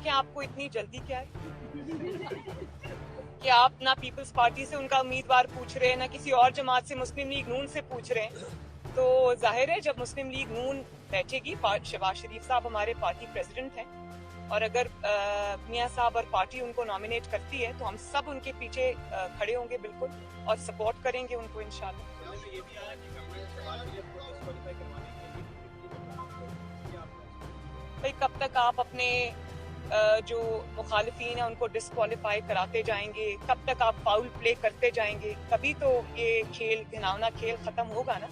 देखें आपको इतनी जल्दी क्या है कि आप ना पीपल्स पार्टी से उनका उम्मीदवार पूछ रहे हैं, ना किसी और जमात से, मुस्लिम लीग नून से पूछ रहे हैं। तो जाहिर है जब मुस्लिम लीग नून बैठेगी, शहबाज शरीफ साहब हमारे पार्टी प्रेसिडेंट हैं, और अगर मियां साहब और पार्टी उनको नॉमिनेट करती है तो हम सब उनके पीछे खड़े होंगे बिल्कुल, और सपोर्ट करेंगे उनको इंशाल्लाह। भाई कब तक आप अपने जो मुखालिफिन है उनको डिस्क्वालीफाई कराते जाएंगे, कब तक आप फाउल प्ले करते जाएंगे? कभी तो ये खेल, घिनौना खेल खत्म होगा ना।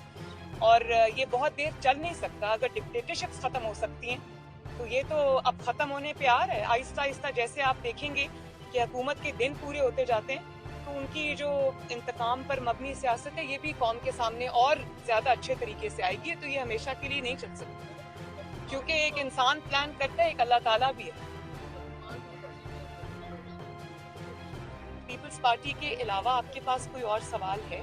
और ये बहुत देर चल नहीं सकता। अगर डिक्टेटरशिप्स खत्म हो सकती हैं तो ये तो अब खत्म होने पे आ रहा है आहिस्ता आहिस्ता। जैसे आप देखेंगे कि हुकूमत के दिन पूरे होते जाते हैं तो उनकी जो इंतकाम पर मबनी सियासत है ये भी कौम के सामने और ज्यादा अच्छे तरीके से आएगी। तो ये हमेशा के लिए नहीं चल सकती, क्योंकि एक इंसान प्लान करता है, एक अल्लाह ताला भी है। पीपल्स पार्टी के अलावा आपके पास कोई और सवाल है?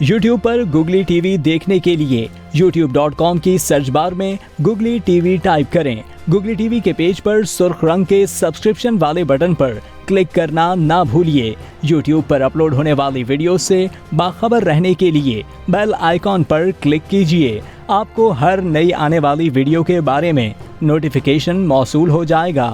YouTube पर गुगली टीवी देखने के लिए youtube.com की सर्च बार में गुगली टीवी टाइप करें। गुगली टीवी के पेज पर सुर्ख रंग के सब्सक्रिप्शन वाले बटन पर क्लिक करना ना भूलिए। YouTube पर अपलोड होने वाली वीडियो से बाखबर रहने के लिए बेल आइकॉन पर क्लिक कीजिए। आपको हर नई आने वाली वीडियो के बारे में नोटिफिकेशन मौसूल हो जाएगा।